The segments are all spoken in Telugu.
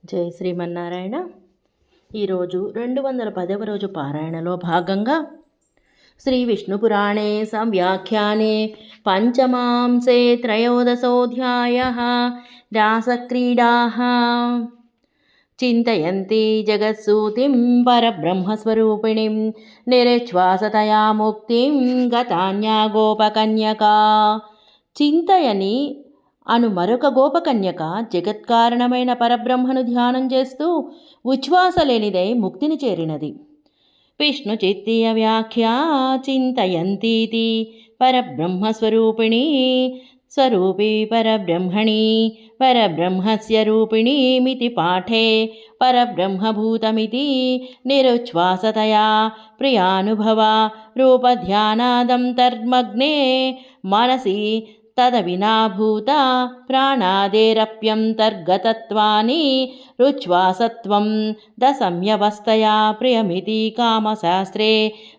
జై శ్రీమన్నారాయణ. ఈరోజు 210వ రోజు పారాయణలో భాగంగా శ్రీ విష్ణుపురాణే సంవ్యాఖ్యానే పంచమాంసే త్రయోదశోऽధ్యాయः రాసక్రీడాः. చింతయంతి జగత్సూతిం పరబ్రహ్మస్వరూపిణిం నిరశ్వాసతయా ముక్తిం గతాన్యా గోపకన్యకా. చింతయని అను మరొక గోపకన్యక జగత్కారణమైన పరబ్రహ్మను ధ్యానం చేస్తూ ఉచ్ఛ్వాస లేనిదై ముక్తిని చేరినది. విష్ణు చిత్తీయ వ్యాఖ్య చింతయంతీతి పరబ్రహ్మస్వరూపిణి స్వరూపీ పరబ్రహ్మణి పరబ్రహ్మస్య రూపిణీమితి పాఠే పరబ్రహ్మభూతమితి నిరుచ్ఛ్వాసతయా ప్రియానుభవ రూపధ్యానాదం తర్మగ్నే మనసి తదవినాభూత ప్రాణాదేరప్యంతర్గతత్వాని రుచ్ఛ్వాసత్వం దశమ్యవస్థయా ప్రియమితి కామశాస్త్రే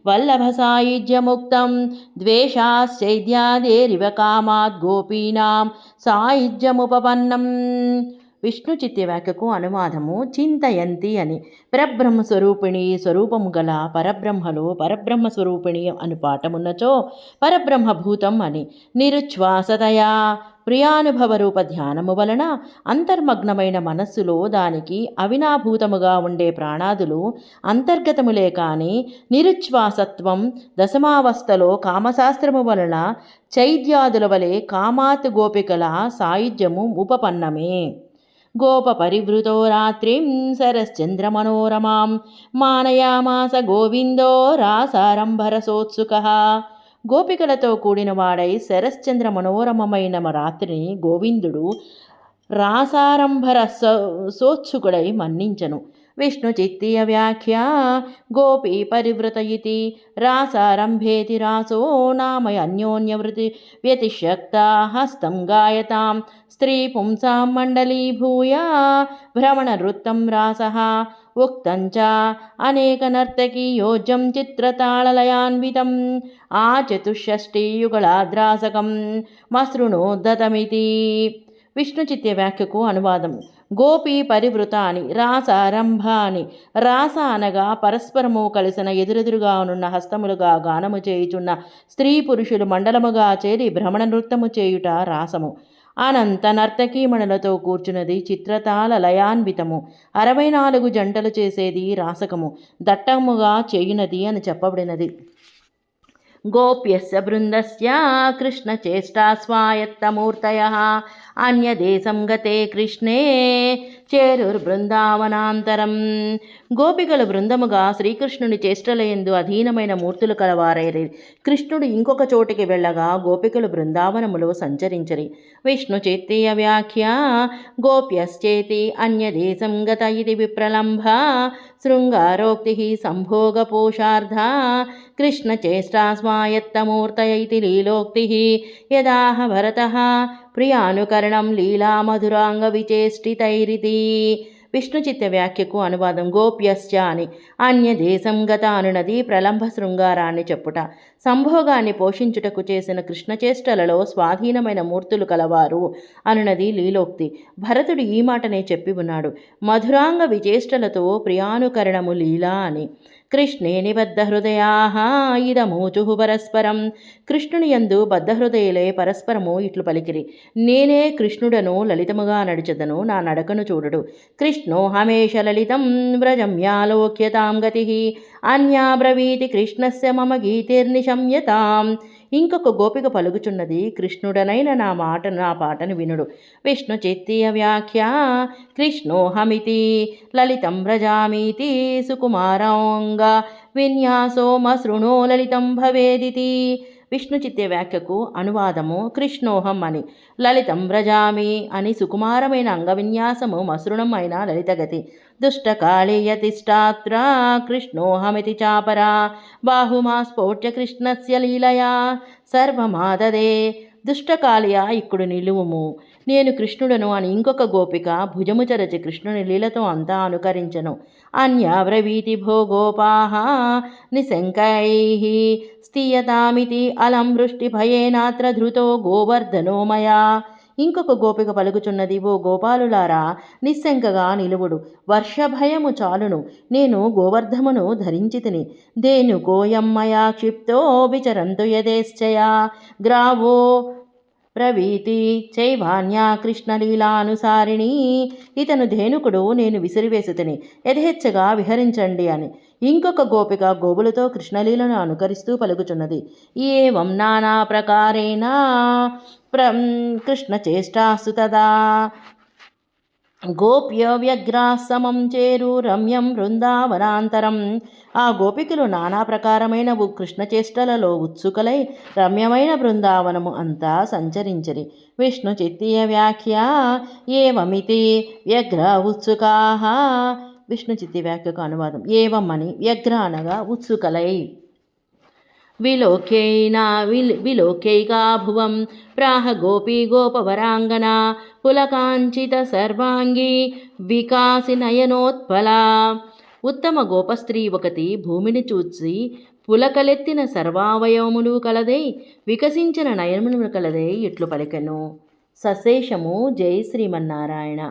వల్లభసాయుజ్యముక్తం ద్వేషాశ్చైద్యాదేరివ కామాద్ గోపీనాం సాయుజ్యముపపన్నం. విష్ణు చిత్యవాక్యకు అనువాదము. చింతయంతి అని పరబ్రహ్మస్వరూపిణి స్వరూపము గల పరబ్రహ్మలో పరబ్రహ్మస్వరూపిణి అను పాఠమున్నచో పరబ్రహ్మభూతం అని. నిరుచ్ఛ్వాసతయా ప్రియానుభవ రూప ధ్యానము వలన అంతర్మగ్నమైన మనస్సులో దానికి అవినాభూతముగా ఉండే ప్రాణాదులు అంతర్గతములే కాని నిరుచ్ఛ్వాసత్వం దశమావస్థలో కామశాస్త్రము వలన చైద్యాదుల వలె కామాత్ గోపికల సాయుధ్యము ఉపపన్నమే. గోప పరివృతో రాత్రిం శరశ్చంద్రమనోరమాం మానయామాస గోవిందో రాసారంభరసోత్సుకః. గోపికలతో కూడినవాడై శరశ్చంద్ర మనోరమమైన రాత్రిని గోవిందుడు రాసారంభరసోత్సుకుడై మన్నించను. విష్ణు చిత్తీయ వ్యాఖ్య గోపీ పరివృత ఇతి రాసారంభేతి రాసో నామ అన్యోన్యవృతి వ్యతిశక్త హస్తం గాయతాం స్త్రీ పుంసాం మండలీభూయ భ్రమణనృత్తం రాసః ఉక్తంచ అనేకనర్తకీ యోజ్యం చిత్రతాళలయాన్వితం ఆ చతుషష్ఠీయుగళాద్రాసకం మసృణోద్ధతమితి. విష్ణు చిత్య వ్యాఖ్యకు అనువాదం. గోపి పరివృత అని, రాసారంభ అని. రాస అనగా పరస్పరము కలిసిన ఎదురెదురుగా నున్న హస్తములుగా గానము చేయుచున్న స్త్రీ పురుషులు మండలముగా చేరి భ్రమణ నృత్యము చేయుట రాసము. అనంత నర్తకీమణులతో కూర్చున్నది చిత్రతాళ లయాన్వితము. 64 జంటలు చేసేది రాసకము. దట్టముగా చేయునది అని చెప్పబడినది. గోప్యస్య బృందస్య కృష్ణచేష్టా స్వాయత్తమూర్తయః అన్యదేశం గతే కృష్ణే చేరుర్బృందావనాంతరం. గోపికలు బృందముగా శ్రీకృష్ణుని చేష్టలయందు అధీనమైన మూర్తులు కలవారైరి. కృష్ణుడు ఇంకొక చోటికి వెళ్ళగా గోపికలు బృందావనములో సంచరించరి. విష్ణు చిత్తీయ వ్యాఖ్య గోప్యశ్చేతి అన్యదేశం గత ఇది విప్రలంభ శృంగారోక్తి సంభోగపోషార్థ కృష్ణచేష్టా స్వాయత్తమూర్తయ ఇతి లీలోక్తి యదాహ భరతః ప్రియానుకరణం లీలామధురాంగ విచేష్టితైరితి. విష్ణు చిత్త వ్యాఖ్యకు అనువాదం. గోప్యశ్చ అని అన్యదేశం గత అనునది ప్రలంభ శృంగారాన్ని చెప్పుట. సంభోగాన్ని పోషించుటకు చేసిన కృష్ణచేష్టలలో స్వాధీనమైన మూర్తులు కలవారు అనునది లీలోక్తి. భరతుడు ఈ మాటనే చెప్పి ఉన్నాడు. మధురాంగ విచేష్టలతో ప్రియానుకరణము లీలా అని. కృష్ణేని బద్ధహృదయాః ఇదమూచుః పరస్పరం. కృష్ణుని యందు బద్ధహృదయులే పరస్పరము ఇట్లు పలికిరి. నేనే కృష్ణుడను లలితముగా నడిచెదను, నా నడకను చూడుడు. కృష్ణో హమేష లలితం వ్రజమ్యాలోక్యతాం గతిః అన్యా బ్రవీతి కృష్ణస్య మమ గీతిర్నిశమ్యతాం. ఇంకొక గోపిక పలుకుచున్నది, కృష్ణుడనైన నా పాటను వినుడు. విష్ణు చిత్తీయ వ్యాఖ్య కృష్ణోహమితి లలితం వ్రజామీతి సుకుమారాంగ విన్యాసో మసృణో లలితం భవేదితి. విష్ణు చిత్య వ్యాఖ్యకు అనువాదము. కృష్ణోహం అని లలితం వ్రజామి అని సుకుమారమైన అంగవిన్యాసము మసృణం అయిన లలితగతి. దుష్టకాళీయతిష్టాత్ర కృష్ణోహమితి చాపరా బాహుమా స్ఫోట్య కృష్ణస్య లీలయా సర్వమాదదే. దుష్టకాళియ ఇక్కుడు నిలువుము, నేను కృష్ణుడను అని ఇంకొక గోపిక భుజము చరచి కృష్ణుని లీలతో అంతా అనుకరించను. అన్యావ్రవీతి భోగోపాహ నిశంకైః స్థీయతామితి అలం వృష్టి భయేనాత్ర ధృతో గోవర్ధనో మయా. ఇంకొక గోపిక పలుకుచున్నది, ఓ గోపాలులారా, నిశ్శంకగా నిలువుడు, వర్షభయము చాలును, నేను గోవర్ధమును ధరించితిని. ధేనుకోయమ్మయా క్షిప్తో విచరంతు యథేశ్చయా గ్రావో ప్రవీతి చైవాన్యా కృష్ణలీలానుసారిణి. ఇతను ధేనుకుడు, నేను విసిరివేసుతిని, యథేచ్ఛగా విహరించండి అని. ఇంకొక గోపిక గోవులతో కృష్ణలీలను అనుకరిస్తూ పలుకుచున్నది, ఏవం నానా ప్రకారేణ కృష్ణచేష్టాస్తు తదా గోప్య వ్యగ్రా సమం చేరు రమ్యం బృందావనాంతరం. ఆ గోపికలు నానా ప్రకారమైన కృష్ణచేష్టలలో ఉత్సుకలై రమ్యమైన బృందావనము అంతా సంచరించిరి. విష్ణు చిత్తీయ వ్యాఖ్య ఏవమితి వ్యగ్ర ఉత్సుకాః. విష్ణు చిత్తి వ్యాఖ్యకు అనువాదం. ఏవం అని, వ్యగ్ర అనగా ఉత్సుకలై, విలోక్యైకా భువం ప్రాహ గోపీ గోపవరాంగనా పులకాంచిత సర్వాంగీ వికాసి నయనోత్పలా. ఉత్తమ గోపస్త్రీ ఒకటి భూమిని చూచి పులకలెత్తిన సర్వావయవములు కలదై వికసించిన నయనములు కలదై ఇట్లు పలికెను. సశేషము. జై శ్రీమన్నారాయణ.